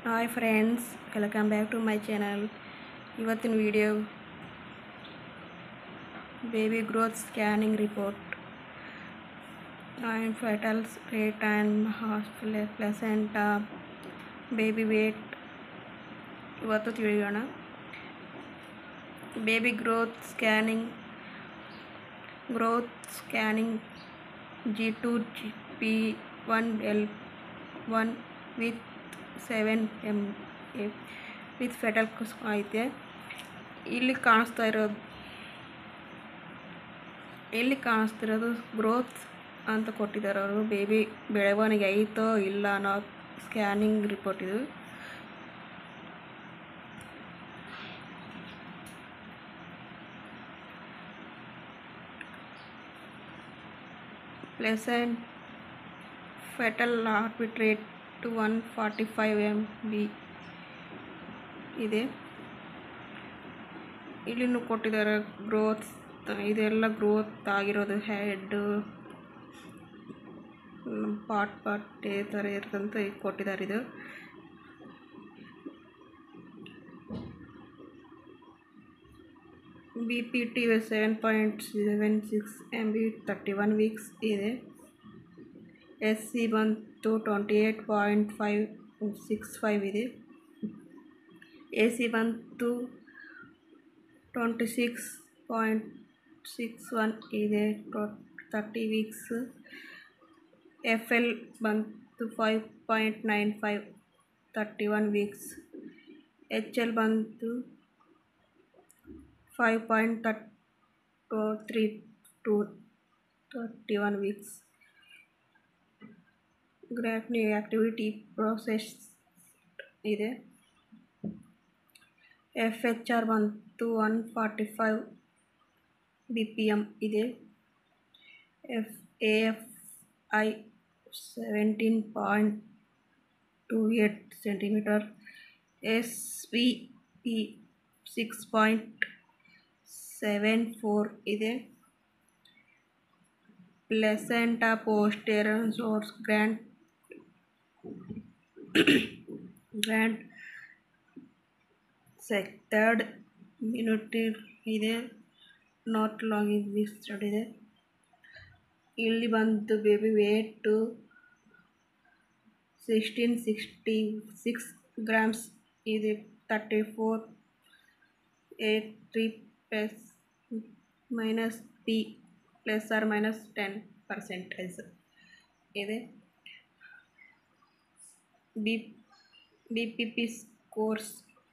Hi friends, welcome back to my channel. ಇವತ್ತಿನ video baby growth scanning report and fetal rate and placenta baby weight ಇವತ್ತು ತಿಳಿಯೋಣ. Baby growth scanning G2 P1 L1 with 7 MA with fetal ಐತೆ. ಇಲ್ಲಿ ಕಾಣಿಸ್ತಿರೋದು growth ಅಂತ ಕೊಟ್ಟಿದ್ದಾರೆ ಅವರು. Baby ಬೆಳವಣಿಗೆ ಐತೋ ಇಲ್ಲ ಅನ್ನೋ ಸ್ಕ್ಯಾನಿಂಗ್ ರಿಪೋರ್ಟ್ ಇದು. Pleasant foetal heart rate 145 MB ಇದೆ. ಇಲ್ಲಿನೂ ಕೊಟ್ಟಿದ್ದಾರೆ ಗ್ರೋತ್, ಇದೆಲ್ಲ ಗ್ರೋತ್ ಆಗಿರೋದು. ಹೆಡ್ ಪಾಟ್ ಈ ಥರ ಇರ್ತಂತ ಕೊಟ್ಟಿದ್ದಾರೆ. ಇದು BPT 7.76 MB 31 ವೀಕ್ಸ್ ಇದೆ. SC ಬಂತು 28.65 ಇದೆ. AC ಬಂತು 26.61 ಇದೆ 30 ವೀಕ್ಸ್. FL ಬಂತು 5.95 31 ವೀಕ್ಸ್. HL ಬಂತು 5.32 31 ವೀಕ್ಸ್. ಗ್ರಾಫ್ನಿ ಆಕ್ಟಿವಿಟಿ ಪ್ರೋಸೆಸ್ ಇದೆ. FHR ಬಂತು 145 BPM ಇದೆ. AFI 17.28 centimetre. SVP 6.74 ಇದೆ. Placenta posterior source grand third minute ಇದೆ. ನಾಟ್ ಲಾಂಗ್ ವಿಸ್ಟಡ್ ಇದೆ. ಇಲ್ಲಿ ಬಂತು ಬೇಬಿ ವೇಟು 1666 ಗ್ರಾಮ್ಸ್ ಇದೆ. 34.83 +- P ±10% ಇದೆ. BPP scores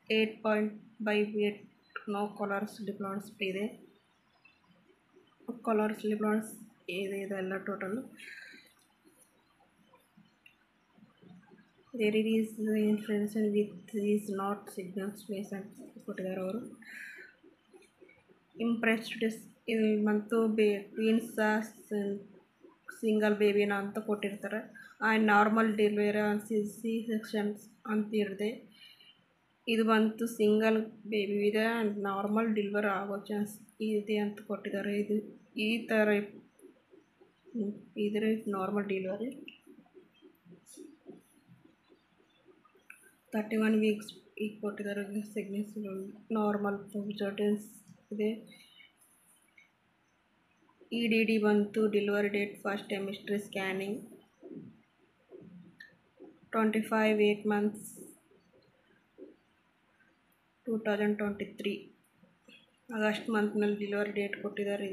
8.58. No colours deploys ಇದೆ. ಕಲರ್ಸ್ ಡಿಪ್ಲಾಯ್ಸ್ ಇದೆ. ಇದೆಲ್ಲ total. There is influence with is not signals base ಅಂತ ಕೊಟ್ಟಿದ್ದಾರೆ ಅವರು. ಇಂಪ್ರೆಸ್ಡ್ ಇಲ್ಲಿ ಬಂತು ಟ್ವಿನ್ಸ್ ಸಿಂಗಲ್ ಬೇಬಿನ ಅಂತ ಕೊಟ್ಟಿರ್ತಾರೆ. ನಾರ್ಮಲ್ ಡೆಲಿವರಿ ಸಿ ಸೆಕ್ಷನ್ಸ್ ಅಂತ ಇರುತ್ತೆ. ಇದು ಬಂತು ಸಿಂಗಲ್ ಬೇಬಿ ಇದೆ, ನಾರ್ಮಲ್ ಡೆಲಿವರಿ ಆಗೋ ಚಾನ್ಸ್ ಇದೆ ಅಂತ ಕೊಟ್ಟಿದ್ದಾರೆ. ಇದು ಈ ಥರ ಇದ್ರೆ ನಾರ್ಮಲ್ ಡೆಲಿವರಿ. 31 ವೀಕ್ಸ್ ಈಗ ಕೊಟ್ಟಿದ್ದಾರೆ. ಸಿಗ್ನೆಸ್ ನಾರ್ಮಲ್ ಪೊಸಿಟಿವ್ಸ್ ಇದೆ. EDD ಬಂತು delivery date first trimester scanning 25 8 months 2023 August ಮಂತ್ನಲ್ಲಿ ಡೆಲಿವರಿ ಡೇಟ್ ಕೊಟ್ಟಿದ್ದಾರೆ.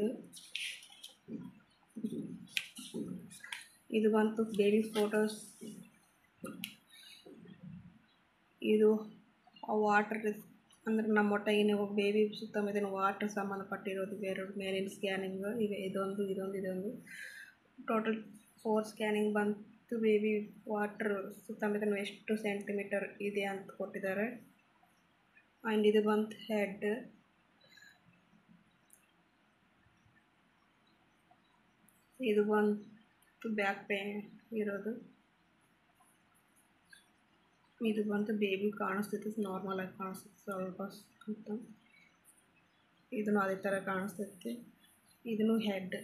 ಇದು ಬಂತು ಬೇಬಿ ಫೋಟೋಸ್. ಇದು ವಾಟರ್ ಅಂದರೆ ನಮ್ಮ ಹೊಟ್ಟೆಗಿನ ಬೇಬಿ ಸುತ್ತಮುತ್ತಲಿನ ವಾಟರ್ ಸಂಬಂಧಪಟ್ಟಿರೋದು ಮೇಲಿನ ಸ್ಕ್ಯಾನಿಂಗ್ ಇವೆ. ಇದೊಂದು ಟೋಟಲ್ 4 ಸ್ಕ್ಯಾನಿಂಗ್ ಬಂತು. ಬೇಬಿ ವಾಟರ್ ಸುತ್ತಮುತ್ತಲಿನ ಎಷ್ಟು ಸೆಂಟಿಮೀಟರ್ ಇದೆ ಅಂತ ಕೊಟ್ಟಿದ್ದಾರೆ. ಆ್ಯಂಡ್ ಇದು ಬಂತು ಹೆಡ್. ಇದು ಬಂತು ಬ್ಯಾಕ್ ಪೇನ್ ಇರೋದು. ಇದು ಬಂತು ಬೇಬಿ ಕಾಣಿಸ್ತೈತೆ, ನಾರ್ಮಲ್ ಆಗಿ ಕಾಣಿಸ್ತೈತೆ ಸ್ವಲ್ಪ ಅಂತ. ಇದನ್ನು ಅದೇ ಥರ ಕಾಣಿಸ್ತೈತೆ. ಇದನ್ನು ಹೆಡ್.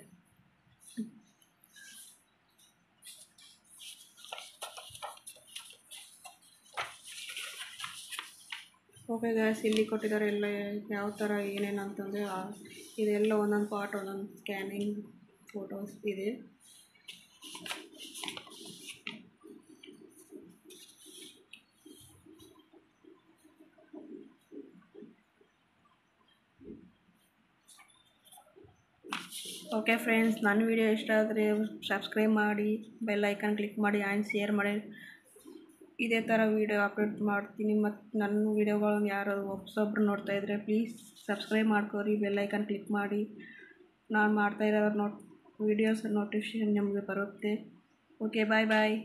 ಓಕೆ ಗ್ಯಾಸ್ ಇಲ್ಲಿ ಕೊಟ್ಟಿದ್ದಾರೆ ಎಲ್ಲ ಯಾವ ಥರ ಏನೇನು ಅಂತಂದರೆ ಇದೆಲ್ಲ ಒಂದೊಂದು ಪಾರ್ಟ್ ಒಂದೊಂದು ಸ್ಕ್ಯಾನಿಂಗ್ ಫೋಟೋಸ್ ಇದೆ. ಓಕೆ ಫ್ರೆಂಡ್ಸ್, ನನ್ನ ವಿಡಿಯೋ ಇಷ್ಟ ಆದರೆ ಸಬ್ಸ್ಕ್ರೈಬ್ ಮಾಡಿ, ಬೆಲ್ ಐಕಾನ್ ಕ್ಲಿಕ್ ಮಾಡಿ ಆ್ಯಂಡ್ ಶೇರ್ ಮಾಡಿ. ಇದೇ ಥರ ವೀಡಿಯೋ ಅಪ್ಲೋಡ್ ಮಾಡ್ತೀನಿ. ಮತ್ತು ನನ್ನ ವೀಡಿಯೋಗಳನ್ನ ಯಾರು ಹೊಸೊಬ್ರು ನೋಡ್ತಾ ಇದ್ದರೆ ಪ್ಲೀಸ್ ಸಬ್ಸ್ಕ್ರೈಬ್ ಮಾಡ್ಕೊರಿ, ಬೆಲ್ ಐಕಾನ್ ಕ್ಲಿಕ್ ಮಾಡಿ. ನಾನು ಮಾಡ್ತಾಯಿರೋ ವೀಡಿಯೋಸ್ ನೋಟಿಫಿಕೇಷನ್ ನಿಮಗೆ ಬರುತ್ತೆ. ಓಕೆ, ಬಾಯ್ ಬಾಯ್.